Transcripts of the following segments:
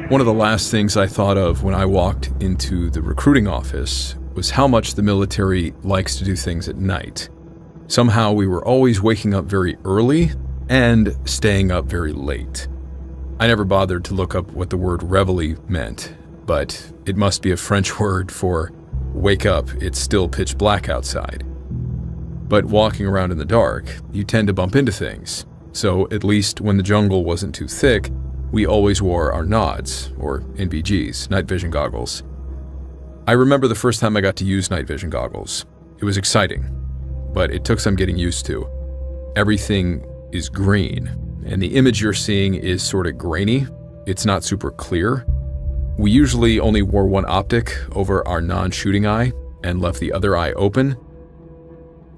One of the last things I thought of when I walked into the recruiting office was how much the military likes to do things at night. Somehow we were always waking up very early and staying up very late. I never bothered to look up what the word reveille meant, but it must be a French word for wake up, it's still pitch black outside. But walking around in the dark, you tend to bump into things. So at least when the jungle wasn't too thick, we always wore our nods, or NVGs, night vision goggles. I remember the first time I got to use night vision goggles. It was exciting, but it took some getting used to. Everything is green, and the image you're seeing is sort of grainy. It's not super clear. We usually only wore one optic over our non-shooting eye and left the other eye open.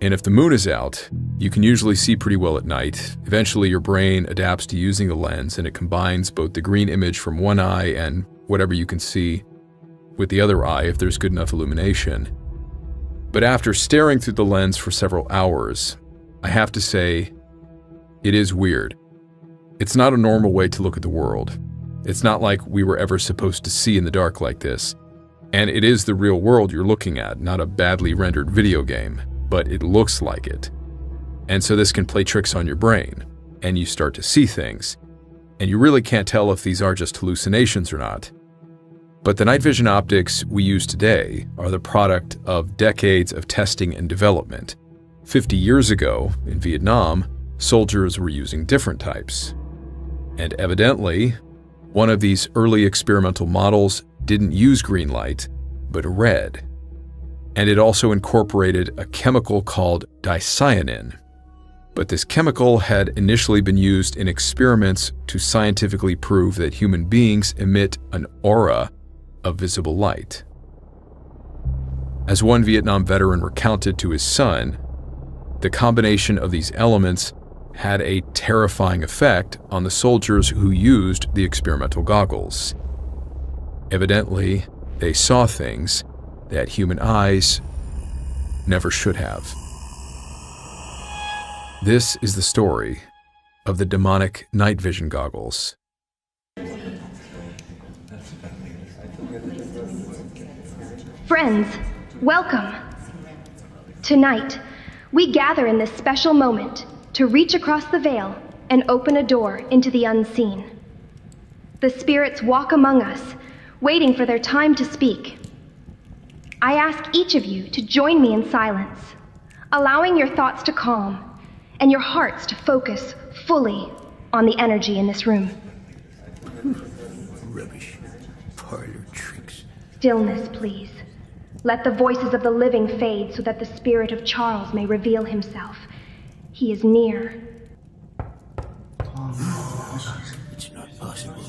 And if the moon is out, you can usually see pretty well at night. Eventually your brain adapts to using the lens and it combines both the green image from one eye and whatever you can see with the other eye if there's good enough illumination. But after staring through the lens for several hours, I have to say, it is weird. It's not a normal way to look at the world. It's not like we were ever supposed to see in the dark like this. And it is the real world you're looking at, not a badly rendered video game. But it looks like it. And so this can play tricks on your brain, and you start to see things. And you really can't tell if these are just hallucinations or not. But the night vision optics we use today are the product of decades of testing and development. 50 years ago, in Vietnam, soldiers were using different types. And evidently, one of these early experimental models didn't use green light, but red. And it also incorporated a chemical called dicyanin. But this chemical had initially been used in experiments to scientifically prove that human beings emit an aura of visible light. As one Vietnam veteran recounted to his son, the combination of these elements had a terrifying effect on the soldiers who used the experimental goggles. Evidently, they saw things that human eyes never should have. This is the story of the demonic night vision goggles. Friends, welcome. Tonight, we gather in this special moment to reach across the veil and open a door into the unseen. The spirits walk among us, waiting for their time to speak. I ask each of you to join me in silence, allowing your thoughts to calm and your hearts to focus fully on the energy in this room. Rubbish. Parlor tricks. Stillness, please. Let the voices of the living fade so that the spirit of Charles may reveal himself. He is near. It's not possible.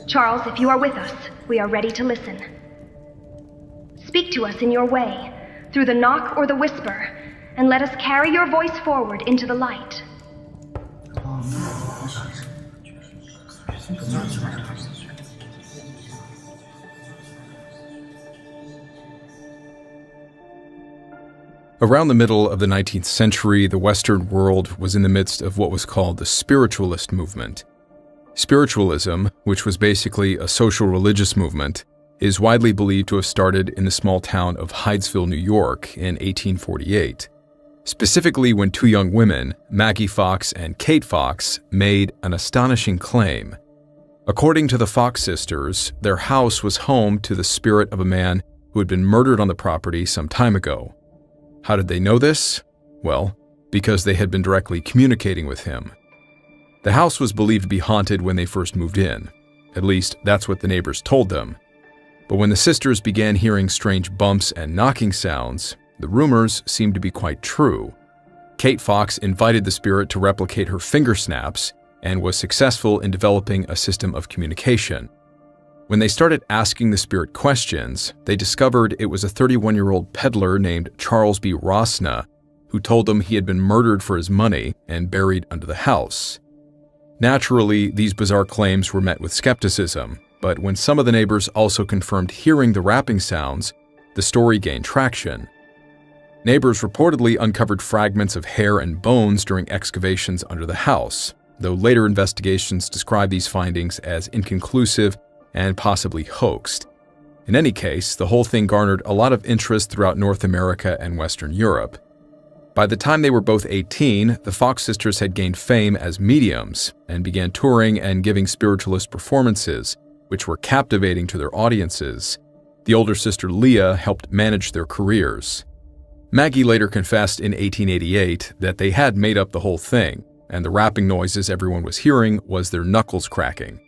Charles, if you are with us, we are ready to listen. Speak to us in your way, through the knock or the whisper, and let us carry your voice forward into the light. Around the middle of the 19th century, the Western world was in the midst of what was called the spiritualist movement. Spiritualism, which was basically a social religious movement, is widely believed to have started in the small town of Hydesville, New York in 1848, specifically when two young women, Maggie Fox and Kate Fox, made an astonishing claim. According to the Fox sisters, their house was home to the spirit of a man who had been murdered on the property some time ago. How did they know this? Well, because they had been directly communicating with him. The house was believed to be haunted when they first moved in. At least, that's what the neighbors told them. But when the sisters began hearing strange bumps and knocking sounds, the rumors seemed to be quite true. Kate Fox invited the spirit to replicate her finger snaps and was successful in developing a system of communication. When they started asking the spirit questions, they discovered it was a 31-year-old peddler named Charles B. Rosna who told them he had been murdered for his money and buried under the house. Naturally, these bizarre claims were met with skepticism, but when some of the neighbors also confirmed hearing the rapping sounds, the story gained traction. Neighbors reportedly uncovered fragments of hair and bones during excavations under the house, though later investigations describe these findings as inconclusive and possibly hoaxed. In any case, the whole thing garnered a lot of interest throughout North America and Western Europe. By the time they were both 18, the Fox sisters had gained fame as mediums and began touring and giving spiritualist performances, which were captivating to their audiences. The older sister Leah helped manage their careers. Maggie later confessed in 1888 that they had made up the whole thing, and the rapping noises everyone was hearing was their knuckles cracking.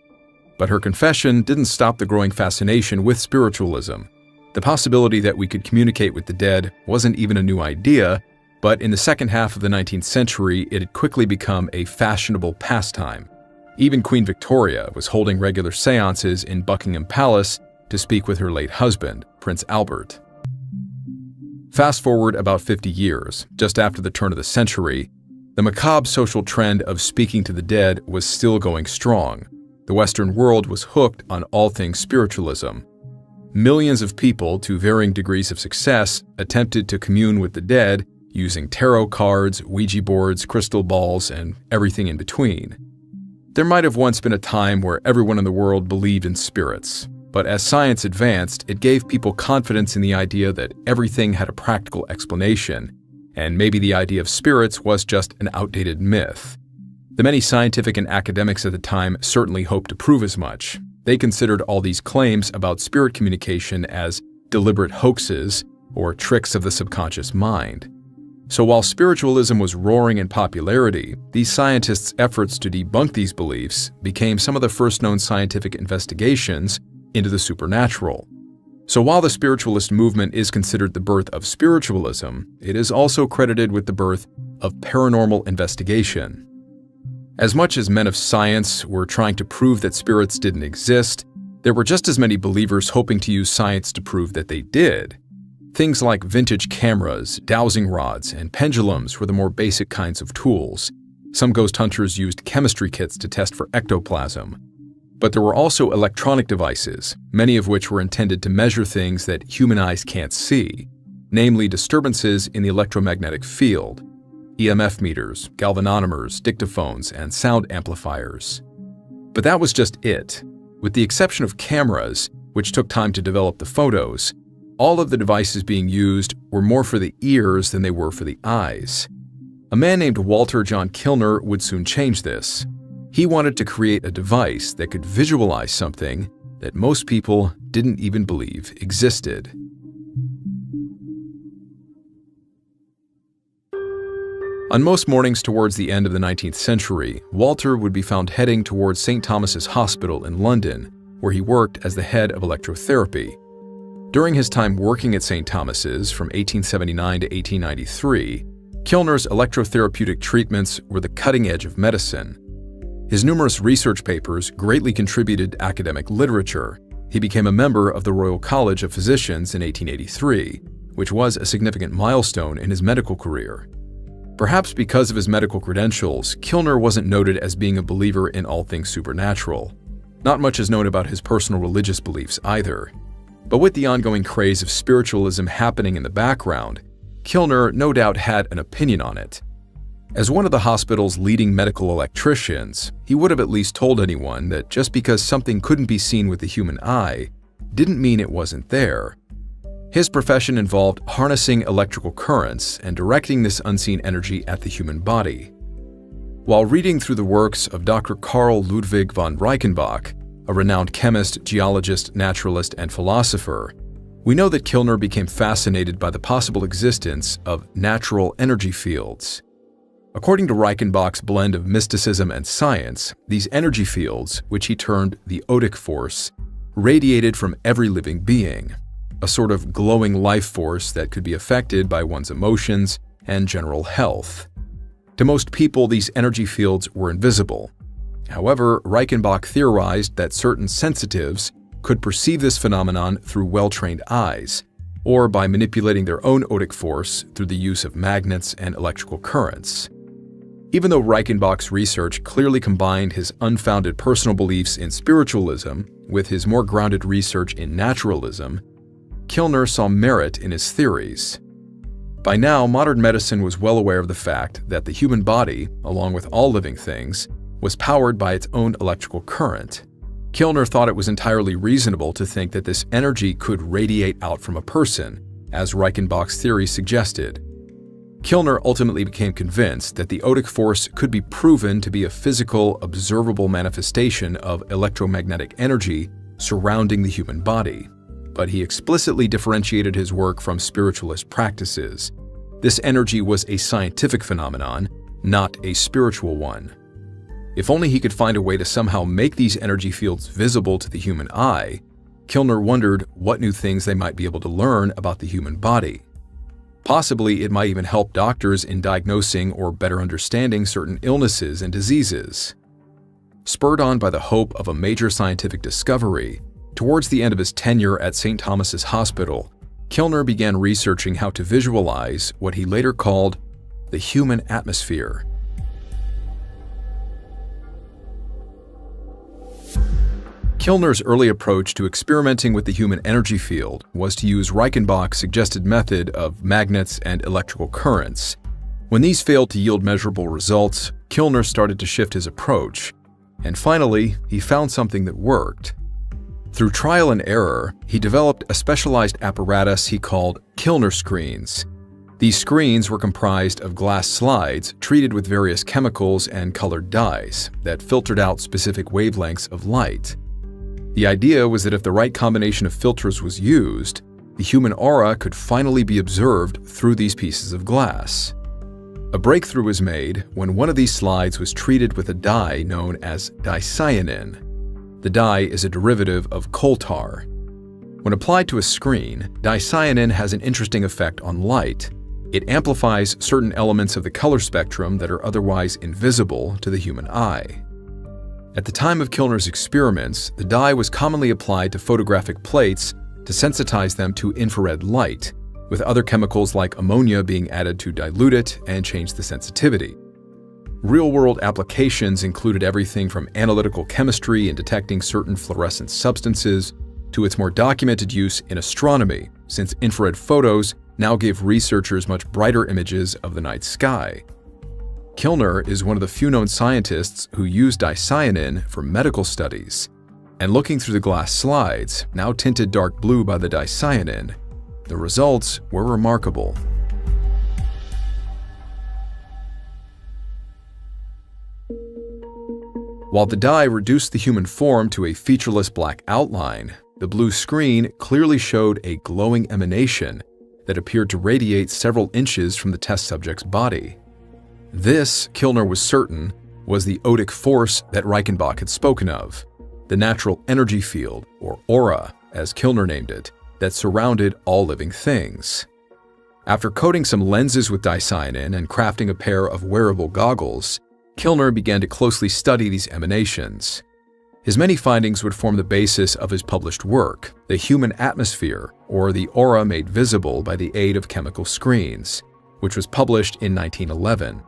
But her confession didn't stop the growing fascination with spiritualism. The possibility that we could communicate with the dead wasn't even a new idea, but in the second half of the 19th century, it had quickly become a fashionable pastime. Even Queen Victoria was holding regular seances in Buckingham Palace to speak with her late husband, Prince Albert. Fast forward about 50 years, just after the turn of the century, the macabre social trend of speaking to the dead was still going strong. The Western world was hooked on all things spiritualism. Millions of people, to varying degrees of success, attempted to commune with the dead using tarot cards, Ouija boards, crystal balls, and everything in between. There might have once been a time where everyone in the world believed in spirits, but as science advanced, it gave people confidence in the idea that everything had a practical explanation, and maybe the idea of spirits was just an outdated myth. The many scientific and academics at the time certainly hoped to prove as much. They considered all these claims about spirit communication as deliberate hoaxes or tricks of the subconscious mind. So while spiritualism was roaring in popularity, these scientists' efforts to debunk these beliefs became some of the first known scientific investigations into the supernatural. So while the spiritualist movement is considered the birth of spiritualism, it is also credited with the birth of paranormal investigation. As much as men of science were trying to prove that spirits didn't exist, there were just as many believers hoping to use science to prove that they did. Things like vintage cameras, dowsing rods, and pendulums were the more basic kinds of tools. Some ghost hunters used chemistry kits to test for ectoplasm. But there were also electronic devices, many of which were intended to measure things that human eyes can't see, namely disturbances in the electromagnetic field, EMF meters, galvanometers, dictaphones, and sound amplifiers. But that was just it. With the exception of cameras, which took time to develop the photos, all of the devices being used were more for the ears than they were for the eyes. A man named Walter John Kilner would soon change this. He wanted to create a device that could visualize something that most people didn't even believe existed. On most mornings towards the end of the 19th century, Walter would be found heading towards St. Thomas's Hospital in London, where he worked as the head of electrotherapy. During his time working at St. Thomas's from 1879 to 1893, Kilner's electrotherapeutic treatments were the cutting edge of medicine. His numerous research papers greatly contributed to academic literature. He became a member of the Royal College of Physicians in 1883, which was a significant milestone in his medical career. Perhaps because of his medical credentials, Kilner wasn't noted as being a believer in all things supernatural. Not much is known about his personal religious beliefs either. But with the ongoing craze of spiritualism happening in the background, Kilner no doubt had an opinion on it. As one of the hospital's leading medical electricians, he would have at least told anyone that just because something couldn't be seen with the human eye didn't mean it wasn't there. His profession involved harnessing electrical currents and directing this unseen energy at the human body. While reading through the works of Dr. Carl Ludwig von Reichenbach, a renowned chemist, geologist, naturalist, and philosopher, we know that Kilner became fascinated by the possible existence of natural energy fields. According to Reichenbach's blend of mysticism and science, these energy fields, which he termed the Odic force, radiated from every living being, a sort of glowing life force that could be affected by one's emotions and general health. To most people, these energy fields were invisible. However, Reichenbach theorized that certain sensitives could perceive this phenomenon through well-trained eyes, or by manipulating their own odic force through the use of magnets and electrical currents. Even though Reichenbach's research clearly combined his unfounded personal beliefs in spiritualism with his more grounded research in naturalism, Kilner saw merit in his theories. By now, modern medicine was well aware of the fact that the human body, along with all living things, was powered by its own electrical current. Kilner thought it was entirely reasonable to think that this energy could radiate out from a person, as Reichenbach's theory suggested. Kilner ultimately became convinced that the Odic force could be proven to be a physical, observable manifestation of electromagnetic energy surrounding the human body, but he explicitly differentiated his work from spiritualist practices. This energy was a scientific phenomenon, not a spiritual one. If only he could find a way to somehow make these energy fields visible to the human eye, Kilner wondered what new things they might be able to learn about the human body. Possibly it might even help doctors in diagnosing or better understanding certain illnesses and diseases. Spurred on by the hope of a major scientific discovery, towards the end of his tenure at St. Thomas's Hospital, Kilner began researching how to visualize what he later called the human atmosphere. Kilner's early approach to experimenting with the human energy field was to use Reichenbach's suggested method of magnets and electrical currents. When these failed to yield measurable results, Kilner started to shift his approach, and finally, he found something that worked. Through trial and error, he developed a specialized apparatus he called Kilner screens. These screens were comprised of glass slides treated with various chemicals and colored dyes that filtered out specific wavelengths of light. The idea was that if the right combination of filters was used, the human aura could finally be observed through these pieces of glass. A breakthrough was made when one of these slides was treated with a dye known as dicyanin. The dye is a derivative of coal tar. When applied to a screen, dicyanin has an interesting effect on light. It amplifies certain elements of the color spectrum that are otherwise invisible to the human eye. At the time of Kilner's experiments, the dye was commonly applied to photographic plates to sensitize them to infrared light, with other chemicals like ammonia being added to dilute it and change the sensitivity. Real-world applications included everything from analytical chemistry in detecting certain fluorescent substances to its more documented use in astronomy, since infrared photos now gave researchers much brighter images of the night sky. Kilner is one of the few known scientists who used dicyanin for medical studies, and looking through the glass slides, now tinted dark blue by the dicyanin, the results were remarkable. While the dye reduced the human form to a featureless black outline, the blue screen clearly showed a glowing emanation that appeared to radiate several inches from the test subject's body. This, Kilner was certain, was the Odic force that Reichenbach had spoken of, the natural energy field, or aura, as Kilner named it, that surrounded all living things. After coating some lenses with dicyanin and crafting a pair of wearable goggles, Kilner began to closely study these emanations. His many findings would form the basis of his published work, The Human Atmosphere, or the Aura Made Visible by the Aid of Chemical Screens, which was published in 1911.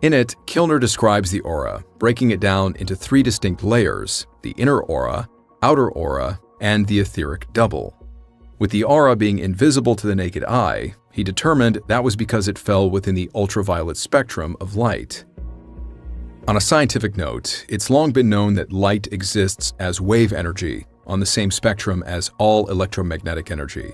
In it, Kilner describes the aura, breaking it down into three distinct layers: the inner aura, outer aura, and the etheric double. With the aura being invisible to the naked eye, he determined that was because it fell within the ultraviolet spectrum of light. On a scientific note, it's long been known that light exists as wave energy on the same spectrum as all electromagnetic energy,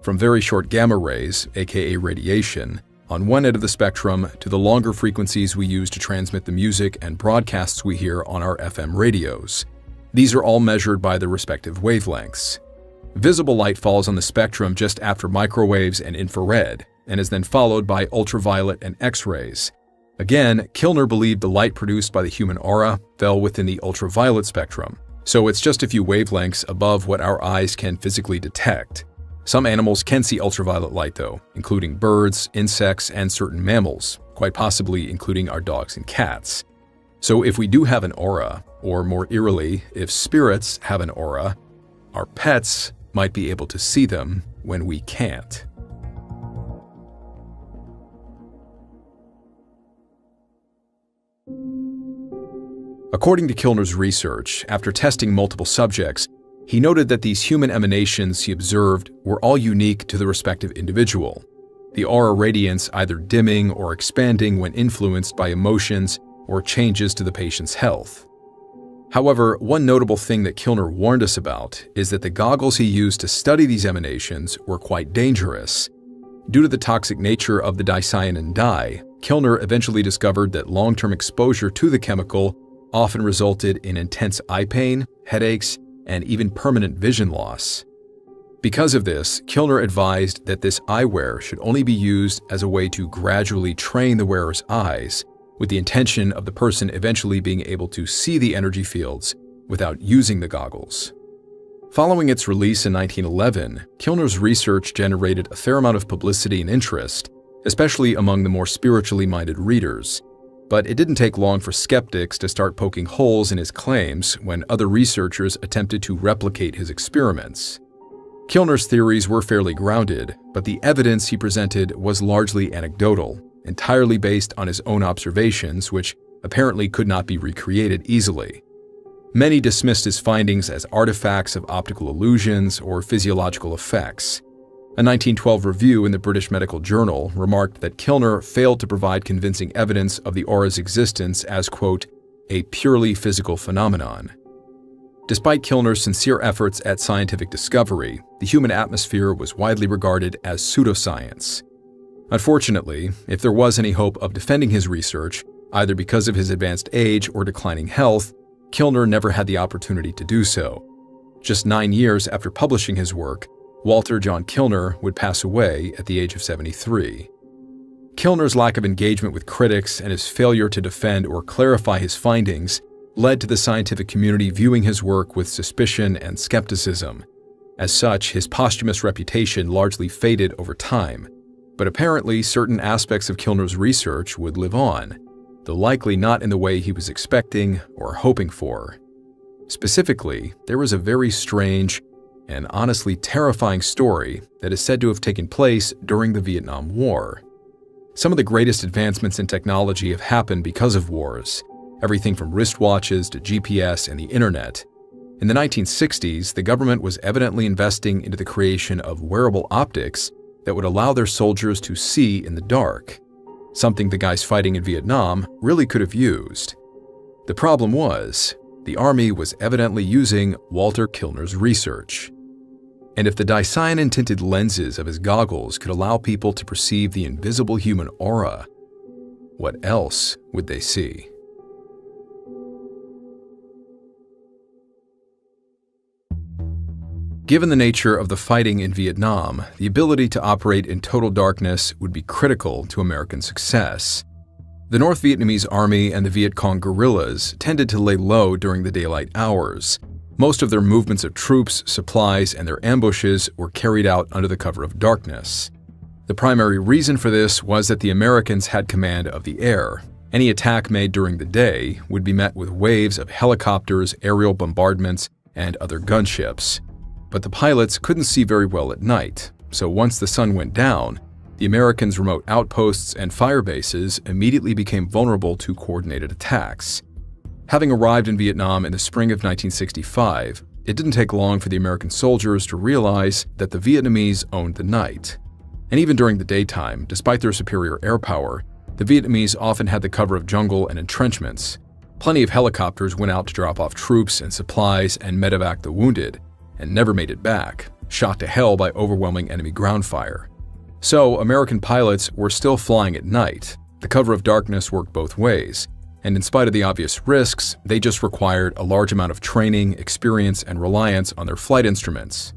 from very short gamma rays, aka radiation, on one end of the spectrum to the longer frequencies we use to transmit the music and broadcasts we hear on our FM radios. These are all measured by the respective wavelengths. Visible light falls on the spectrum just after microwaves and infrared, and is then followed by ultraviolet and X-rays. Again, Kilner believed the light produced by the human aura fell within the ultraviolet spectrum, so it's just a few wavelengths above what our eyes can physically detect. Some animals can see ultraviolet light though, including birds, insects, and certain mammals, quite possibly including our dogs and cats. So if we do have an aura, or more eerily, if spirits have an aura, our pets might be able to see them when we can't. According to Kilner's research, after testing multiple subjects, he noted that these human emanations he observed were all unique to the respective individual, the aura radiance either dimming or expanding when influenced by emotions or changes to the patient's health. However, one notable thing that Kilner warned us about is that the goggles he used to study these emanations were quite dangerous. Due to the toxic nature of the dicyanin dye, Kilner eventually discovered that long-term exposure to the chemical often resulted in intense eye pain, headaches, and even permanent vision loss. Because of this, Kilner advised that this eyewear should only be used as a way to gradually train the wearer's eyes, with the intention of the person eventually being able to see the energy fields without using the goggles. Following its release in 1911, Kilner's research generated a fair amount of publicity and interest, especially among the more spiritually minded readers. But it didn't take long for skeptics to start poking holes in his claims when other researchers attempted to replicate his experiments. Kilner's theories were fairly grounded, but the evidence he presented was largely anecdotal, entirely based on his own observations, which apparently could not be recreated easily. Many dismissed his findings as artifacts of optical illusions or physiological effects. A 1912 review in the British Medical Journal remarked that Kilner failed to provide convincing evidence of the aura's existence as, quote, a purely physical phenomenon. Despite Kilner's sincere efforts at scientific discovery, the human atmosphere was widely regarded as pseudoscience. Unfortunately, if there was any hope of defending his research, either because of his advanced age or declining health, Kilner never had the opportunity to do so. Just 9 years after publishing his work, Walter John Kilner would pass away at the age of 73. Kilner's lack of engagement with critics and his failure to defend or clarify his findings led to the scientific community viewing his work with suspicion and skepticism. As such, his posthumous reputation largely faded over time. But apparently, certain aspects of Kilner's research would live on, though likely not in the way he was expecting or hoping for. Specifically, there was a very strange and honestly terrifying story that is said to have taken place during the Vietnam War. Some of the greatest advancements in technology have happened because of wars, everything from wristwatches to GPS and the internet. In the 1960s, the government was evidently investing into the creation of wearable optics that would allow their soldiers to see in the dark, something the guys fighting in Vietnam really could have used. The problem was, the Army was evidently using Walter Kilner's research. And if the dicyanin-tinted lenses of his goggles could allow people to perceive the invisible human aura, what else would they see? Given the nature of the fighting in Vietnam, the ability to operate in total darkness would be critical to American success. The North Vietnamese Army and the Viet Cong guerrillas tended to lay low during the daylight hours. Most of their movements of troops, supplies, and their ambushes were carried out under the cover of darkness. The primary reason for this was that the Americans had command of the air. Any attack made during the day would be met with waves of helicopters, aerial bombardments, and other gunships. But the pilots couldn't see very well at night, so once the sun went down, the Americans' remote outposts and fire bases immediately became vulnerable to coordinated attacks. Having arrived in Vietnam in the spring of 1965, it didn't take long for the American soldiers to realize that the Vietnamese owned the night. And even during the daytime, despite their superior air power, the Vietnamese often had the cover of jungle and entrenchments. Plenty of helicopters went out to drop off troops and supplies and medevac the wounded, and never made it back, shot to hell by overwhelming enemy ground fire. So, American pilots were still flying at night. The cover of darkness worked both ways, and in spite of the obvious risks, they just required a large amount of training, experience, and reliance on their flight instruments.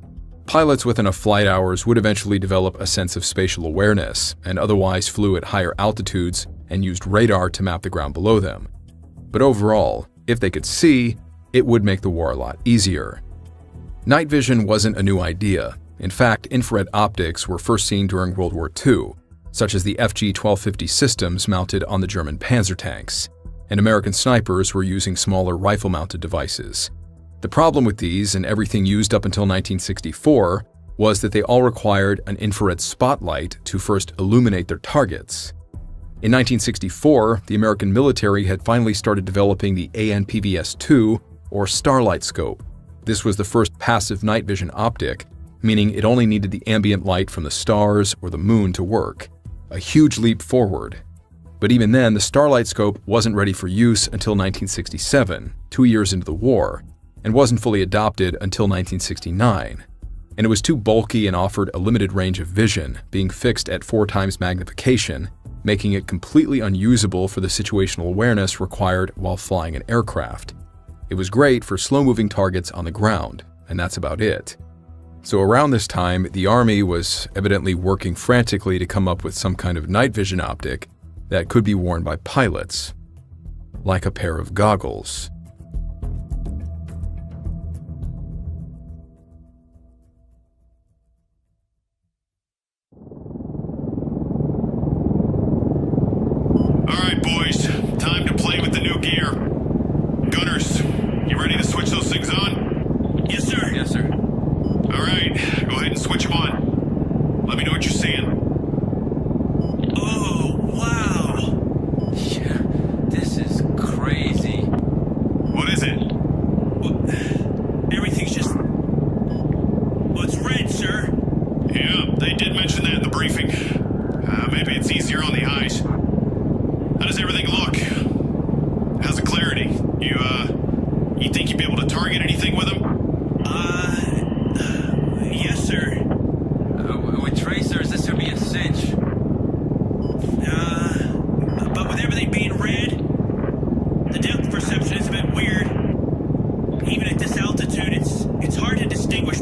Pilots with enough flight hours would eventually develop a sense of spatial awareness, and otherwise flew at higher altitudes and used radar to map the ground below them. But overall, if they could see, it would make the war a lot easier. Night vision wasn't a new idea. In fact, infrared optics were first seen during World War II, such as the FG-1250 systems mounted on the German panzer tanks, and American snipers were using smaller rifle-mounted devices. The problem with these and everything used up until 1964 was that they all required an infrared spotlight to first illuminate their targets. In 1964, the American military had finally started developing the ANPVS-2, or starlight scope. This was the first passive night vision optic, meaning it only needed the ambient light from the stars or the moon to work. A huge leap forward. But even then, the Starlight Scope wasn't ready for use until 1967, 2 years into the war, and wasn't fully adopted until 1969. And it was too bulky and offered a limited range of vision, being fixed at 4 times magnification, making it completely unusable for the situational awareness required while flying an aircraft. It was great for slow-moving targets on the ground, and that's about it. So around this time, the Army was evidently working frantically to come up with some kind of night vision optic that could be worn by pilots, like a pair of goggles. All right, boys, time to play with the new gear. Gunners, you ready to switch those things on? Yes, sir. Yes, sir. All right, go ahead and switch them on. Let me know what you're seeing. Oh, wow. Yeah, this is crazy. What is it? Everything's just... Well, it's red, sir. Yeah, they did mention that in the briefing. Maybe it's easier on the eyes. How does everything look? How's the clarity? You think you'd be able to target anything with them? Yes, sir. With tracers, this would be a cinch. But with everything being red, the depth perception is a bit weird. Even at this altitude, it's hard to distinguish.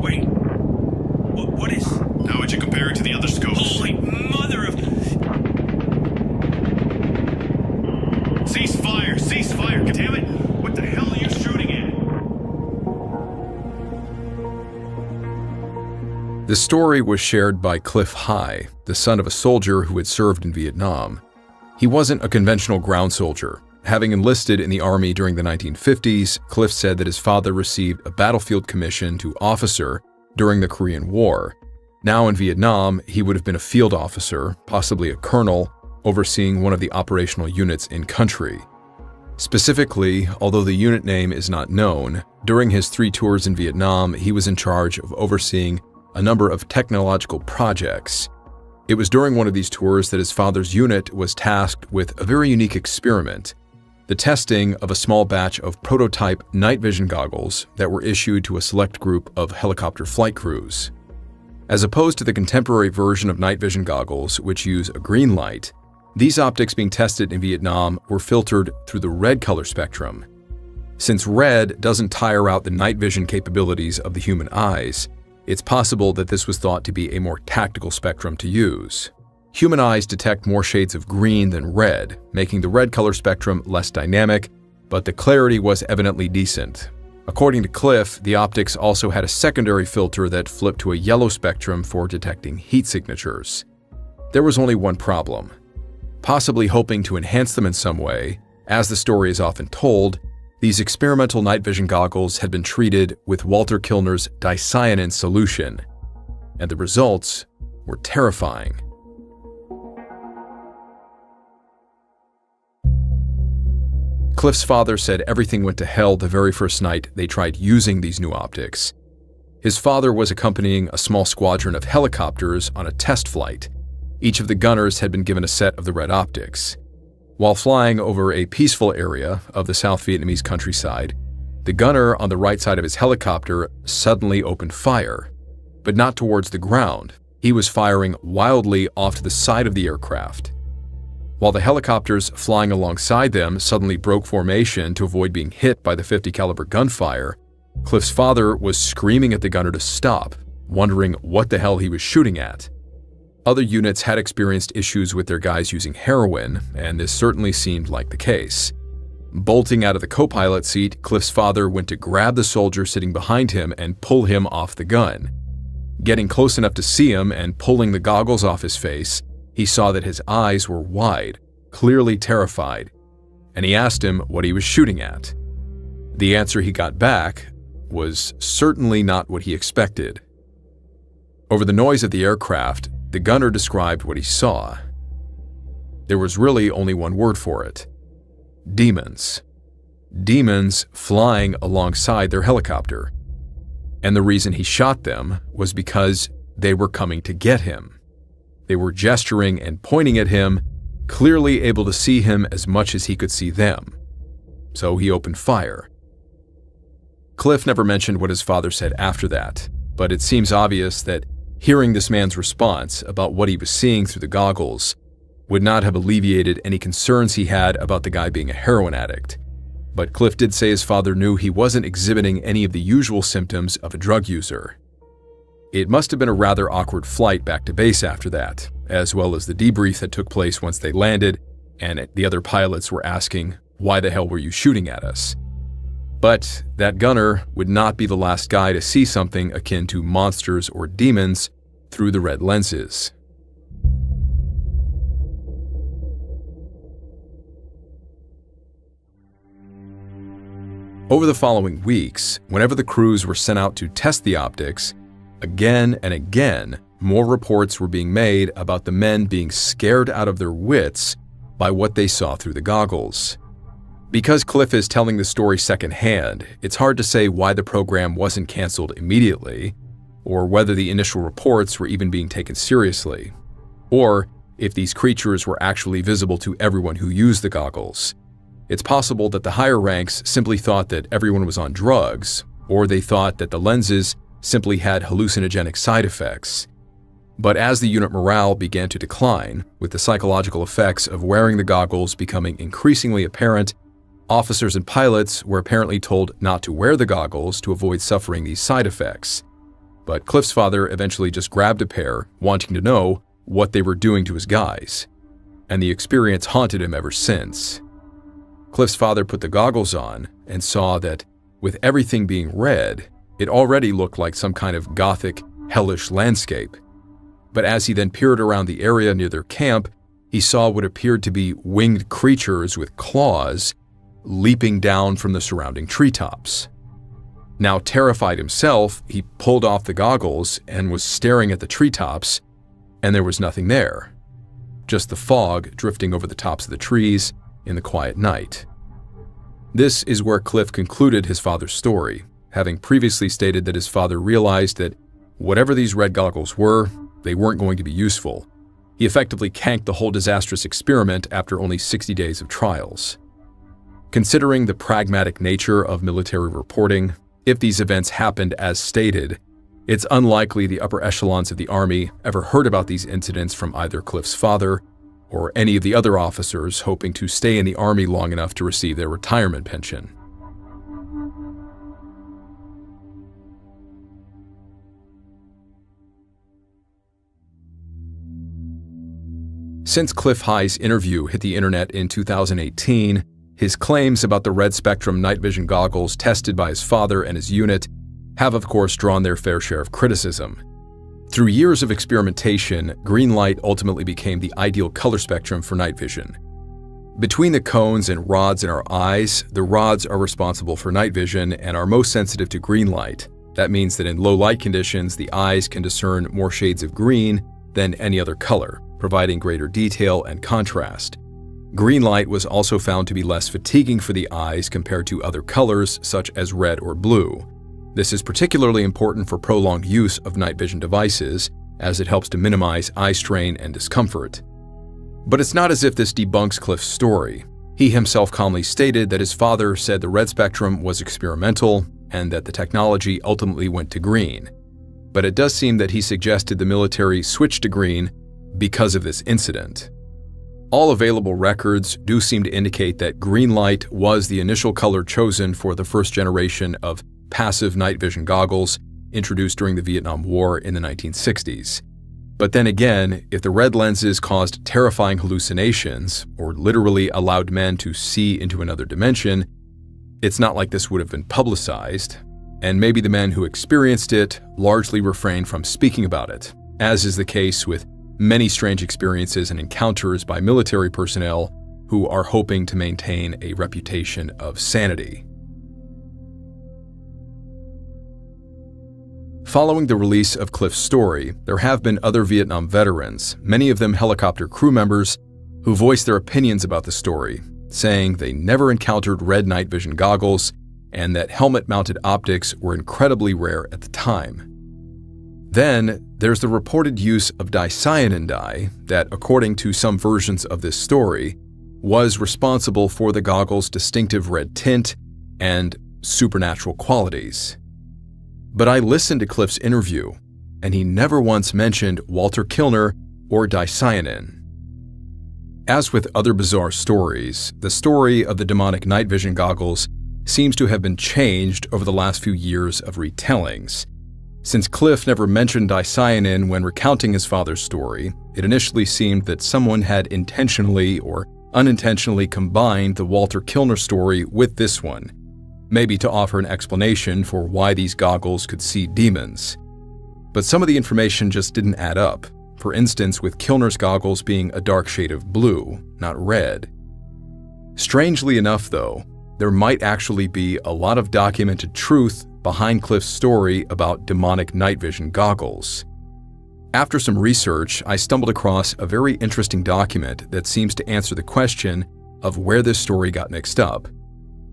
Wait. What is... How would you compare it to the other scopes? Holy mother of... Cease fire! Cease fire! Damn it! What the hell are you shooting at? The story was shared by Cliff High, the son of a soldier who had served in Vietnam. He wasn't a conventional ground soldier. Having enlisted in the Army during the 1950s, Cliff said that his father received a battlefield commission to officer during the Korean War. Now in Vietnam, he would have been a field officer, possibly a colonel, overseeing one of the operational units in country. Specifically, although the unit name is not known, during his 3 tours in Vietnam, he was in charge of overseeing a number of technological projects. It was during one of these tours that his father's unit was tasked with a very unique experiment, the testing of a small batch of prototype night vision goggles that were issued to a select group of helicopter flight crews. As opposed to the contemporary version of night vision goggles, which use a green light, these optics being tested in Vietnam were filtered through the red color spectrum. Since red doesn't tire out the night vision capabilities of the human eyes, it's possible that this was thought to be a more tactical spectrum to use. Human eyes detect more shades of green than red, making the red color spectrum less dynamic, but the clarity was evidently decent. According to Cliff, the optics also had a secondary filter that flipped to a yellow spectrum for detecting heat signatures. There was only one problem. Possibly hoping to enhance them in some way, as the story is often told, these experimental night vision goggles had been treated with Walter Kilner's dicyanin solution, and the results were terrifying. Cliff's father said everything went to hell the very first night they tried using these new optics. His father was accompanying a small squadron of helicopters on a test flight. Each of the gunners had been given a set of the red optics. While flying over a peaceful area of the South Vietnamese countryside, the gunner on the right side of his helicopter suddenly opened fire, but not towards the ground. He was firing wildly off to the side of the aircraft. While the helicopters flying alongside them suddenly broke formation to avoid being hit by the .50 caliber gunfire, Cliff's father was screaming at the gunner to stop, wondering what the hell he was shooting at. Other units had experienced issues with their guys using heroin, and this certainly seemed like the case. Bolting out of the co-pilot seat, Cliff's father went to grab the soldier sitting behind him and pull him off the gun. Getting close enough to see him and pulling the goggles off his face, he saw that his eyes were wide, clearly terrified, and he asked him what he was shooting at. The answer he got back was certainly not what he expected. Over the noise of the aircraft, the gunner described what he saw. There was really only one word for it: demons. Demons flying alongside their helicopter. And the reason he shot them was because they were coming to get him. They were gesturing and pointing at him, clearly able to see him as much as he could see them. So he opened fire. Cliff never mentioned what his father said after that, but it seems obvious that hearing this man's response about what he was seeing through the goggles would not have alleviated any concerns he had about the guy being a heroin addict. But Cliff did say his father knew he wasn't exhibiting any of the usual symptoms of a drug user. It must have been a rather awkward flight back to base after that, as well as the debrief that took place once they landed, and the other pilots were asking, "Why the hell were you shooting at us?" But that gunner would not be the last guy to see something akin to monsters or demons through the red lenses. Over the following weeks, whenever the crews were sent out to test the optics, again and again, more reports were being made about the men being scared out of their wits by what they saw through the goggles. Because Cliff is telling the story secondhand, it's hard to say why the program wasn't canceled immediately, or whether the initial reports were even being taken seriously, or if these creatures were actually visible to everyone who used the goggles. It's possible that the higher ranks simply thought that everyone was on drugs, or they thought that the lenses simply had hallucinogenic side effects. But as the unit morale began to decline, with the psychological effects of wearing the goggles becoming increasingly apparent, officers and pilots were apparently told not to wear the goggles to avoid suffering these side effects. But Cliff's father eventually just grabbed a pair, wanting to know what they were doing to his guys. And the experience haunted him ever since. Cliff's father put the goggles on and saw that, with everything being red, it already looked like some kind of gothic, hellish landscape. But as he then peered around the area near their camp, he saw what appeared to be winged creatures with claws leaping down from the surrounding treetops. Now terrified himself, he pulled off the goggles and was staring at the treetops, and there was nothing there. Just the fog drifting over the tops of the trees in the quiet night. This is where Cliff concluded his father's story, having previously stated that his father realized that whatever these red goggles were, they weren't going to be useful. He effectively canked the whole disastrous experiment after only 60 days of trials. Considering the pragmatic nature of military reporting, if these events happened as stated, it's unlikely the upper echelons of the Army ever heard about these incidents from either Cliff's father or any of the other officers hoping to stay in the Army long enough to receive their retirement pension. Since Cliff High's interview hit the internet in 2018, his claims about the red spectrum night vision goggles tested by his father and his unit have of course drawn their fair share of criticism. Through years of experimentation, green light ultimately became the ideal color spectrum for night vision. Between the cones and rods in our eyes, the rods are responsible for night vision and are most sensitive to green light. That means that in low light conditions, the eyes can discern more shades of green than any other color, providing greater detail and contrast. Green light was also found to be less fatiguing for the eyes compared to other colors such as red or blue. This is particularly important for prolonged use of night vision devices, as it helps to minimize eye strain and discomfort. But it's not as if this debunks Cliff's story. He himself calmly stated that his father said the red spectrum was experimental and that the technology ultimately went to green. But it does seem that he suggested the military switch to green because of this incident. All available records do seem to indicate that green light was the initial color chosen for the first generation of passive night vision goggles introduced during the Vietnam War in the 1960s. But then again, if the red lenses caused terrifying hallucinations, or literally allowed men to see into another dimension, it's not like this would have been publicized, and maybe the men who experienced it largely refrained from speaking about it, as is the case with many strange experiences and encounters by military personnel who are hoping to maintain a reputation of sanity. Following the release of Cliff's story, there have been other Vietnam veterans, many of them helicopter crew members, who voiced their opinions about the story, saying they never encountered red night vision goggles and that helmet-mounted optics were incredibly rare at the time. Then there's the reported use of dicyanin dye that, according to some versions of this story, was responsible for the goggles' distinctive red tint and supernatural qualities. But I listened to Cliff's interview, and he never once mentioned Walter Kilner or dicyanin. As with other bizarre stories, the story of the demonic night vision goggles seems to have been changed over the last few years of retellings. Since Cliff never mentioned dicyanin when recounting his father's story, it initially seemed that someone had intentionally or unintentionally combined the Walter Kilner story with this one, maybe to offer an explanation for why these goggles could see demons. But some of the information just didn't add up, for instance with Kilner's goggles being a dark shade of blue, not red. Strangely enough though, there might actually be a lot of documented truth behind Cliff's story about demonic night vision goggles. After some research, I stumbled across a very interesting document that seems to answer the question of where this story got mixed up.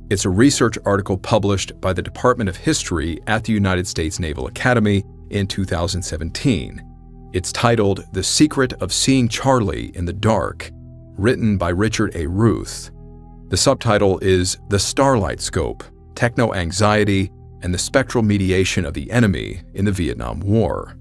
It's a research article published by the Department of History at the United States Naval Academy in 2017. It's titled The Secret of Seeing Charlie in the Dark, written by Richard A. Ruth. The subtitle is The Starlight Scope, Techno-Anxiety, and the Spectral Mediation of the Enemy in the Vietnam War.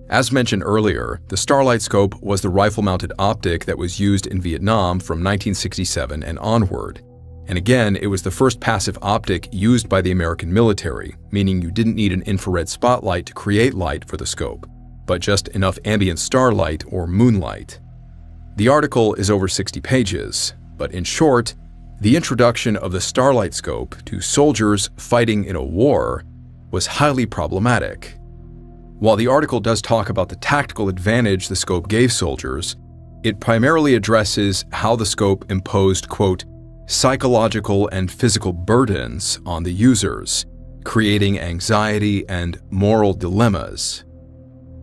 As mentioned earlier, the Starlight Scope was the rifle-mounted optic that was used in Vietnam from 1967 and onward. And again, it was the first passive optic used by the American military, meaning you didn't need an infrared spotlight to create light for the scope, but just enough ambient starlight or moonlight. The article is over 60 pages, but in short, the introduction of the Starlight Scope to soldiers fighting in a war was highly problematic. While the article does talk about the tactical advantage the scope gave soldiers, it primarily addresses how the scope imposed, quote, psychological and physical burdens on the users, creating anxiety and moral dilemmas.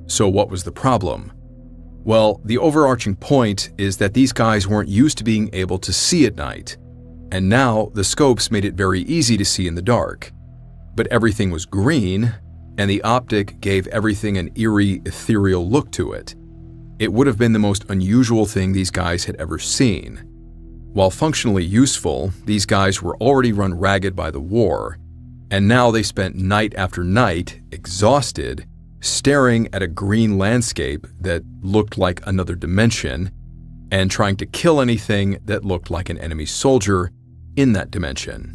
So what was the problem? Well, the overarching point is that these guys weren't used to being able to see at night, and now the scopes made it very easy to see in the dark. But everything was green, and the optic gave everything an eerie, ethereal look to it. It would have been the most unusual thing these guys had ever seen. While functionally useful, these guys were already run ragged by the war, and now they spent night after night, exhausted, staring at a green landscape that looked like another dimension, and trying to kill anything that looked like an enemy soldier in that dimension.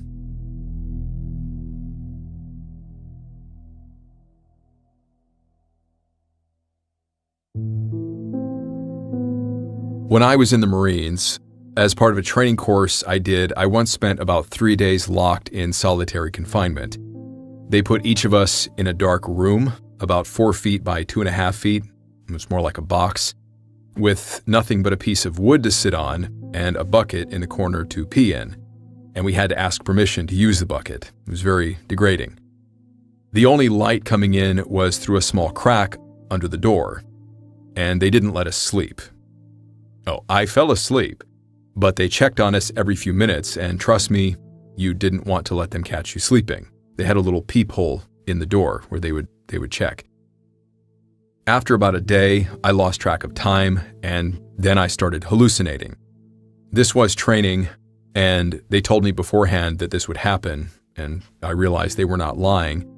When I was in the Marines, as part of a training course I once spent about 3 days locked in solitary confinement. They put each of us in a dark room, about 4 feet by 2.5 feet, it was more like a box, with nothing but a piece of wood to sit on and a bucket in the corner to pee in. And we had to ask permission to use the bucket. It was very degrading. The only light coming in was through a small crack under the door, and they didn't let us sleep. Oh, I fell asleep, but they checked on us every few minutes, and trust me, you didn't want to let them catch you sleeping. They had a little peephole in the door where they would check. After about a day, I lost track of time, and then I started hallucinating. This was training, and they told me beforehand that this would happen, and I realized they were not lying.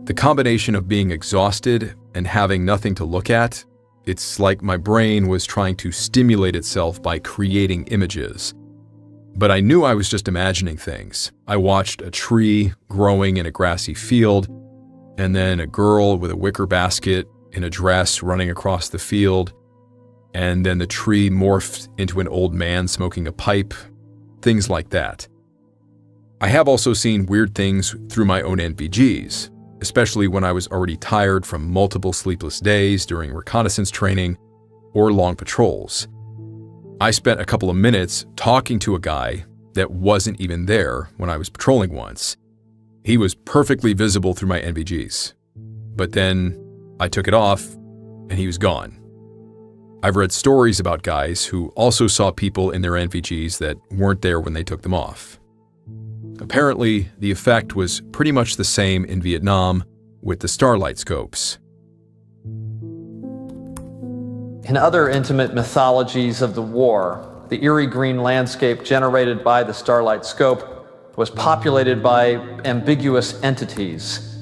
The combination of being exhausted and having nothing to look at, it's like my brain was trying to stimulate itself by creating images. But I knew I was just imagining things. I watched a tree growing in a grassy field, and then a girl with a wicker basket in a dress running across the field, and then the tree morphed into an old man smoking a pipe, things like that. I have also seen weird things through my own NVGs, especially when I was already tired from multiple sleepless days during reconnaissance training or long patrols. I spent a couple of minutes talking to a guy that wasn't even there when I was patrolling once. He was perfectly visible through my NVGs, but then I took it off and he was gone. I've read stories about guys who also saw people in their NVGs that weren't there when they took them off. Apparently, the effect was pretty much the same in Vietnam with the Starlight Scopes. In other intimate mythologies of the war, the eerie green landscape generated by the starlight scope was populated by ambiguous entities.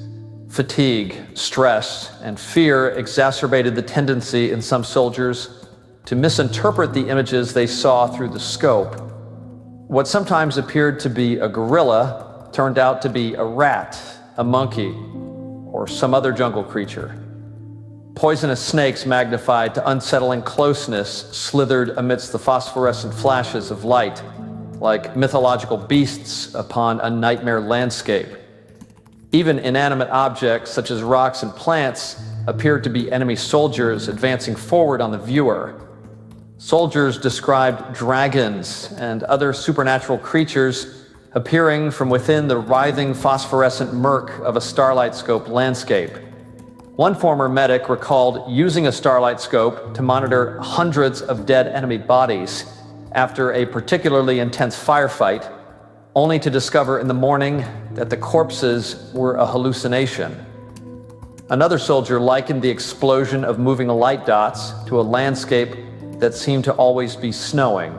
Fatigue, stress, and fear exacerbated the tendency in some soldiers to misinterpret the images they saw through the scope. What sometimes appeared to be a gorilla turned out to be a rat, a monkey, or some other jungle creature. Poisonous snakes magnified to unsettling closeness slithered amidst the phosphorescent flashes of light, like mythological beasts upon a nightmare landscape. Even inanimate objects such as rocks and plants appeared to be enemy soldiers advancing forward on the viewer. Soldiers described dragons and other supernatural creatures appearing from within the writhing phosphorescent murk of a starlight scope landscape. One former medic recalled using a starlight scope to monitor hundreds of dead enemy bodies after a particularly intense firefight, only to discover in the morning that the corpses were a hallucination. Another soldier likened the explosion of moving light dots to a landscape that seemed to always be snowing.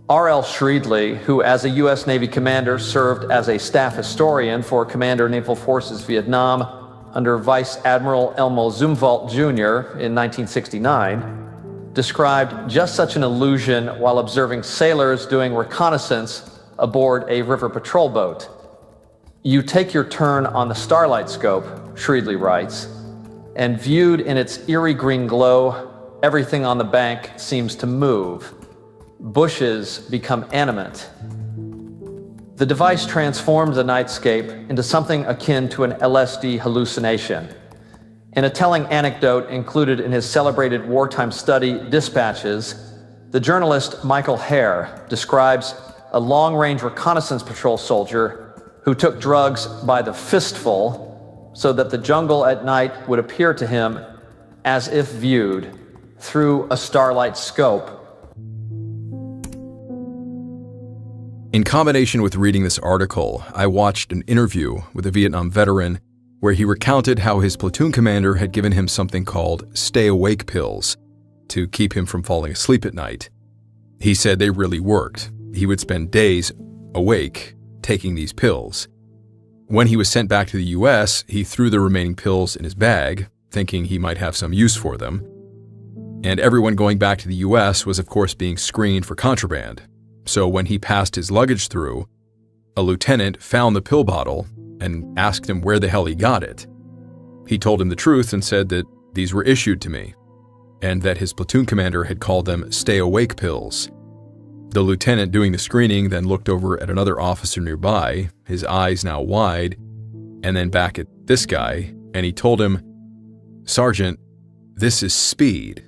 R.L. Shreedley, who as a U.S. Navy commander served as a staff historian for Commander Naval Forces Vietnam under Vice Admiral Elmo Zumwalt Jr. in 1969, described just such an illusion while observing sailors doing reconnaissance aboard a river patrol boat. You take your turn on the starlight scope, Shreedley writes, and viewed in its eerie green glow, everything on the bank seems to move. Bushes become animate. The device transformed the nightscape into something akin to an LSD hallucination. In a telling anecdote included in his celebrated wartime study, Dispatches, the journalist Michael Hare describes a long-range reconnaissance patrol soldier who took drugs by the fistful so that the jungle at night would appear to him as if viewed through a starlight scope. In combination with reading this article, I watched an interview with a Vietnam veteran where he recounted how his platoon commander had given him something called stay awake pills to keep him from falling asleep at night. He said they really worked. He would spend days awake taking these pills. When he was sent back to the US, he threw the remaining pills in his bag, thinking he might have some use for them. And everyone going back to the US was of course being screened for contraband. So when he passed his luggage through, a lieutenant found the pill bottle and asked him where the hell he got it. He told him the truth and said that these were issued to me, and that his platoon commander had called them stay awake pills. The lieutenant doing the screening then looked over at another officer nearby, his eyes now wide, and then back at this guy, and he told him, "Sergeant, this is speed."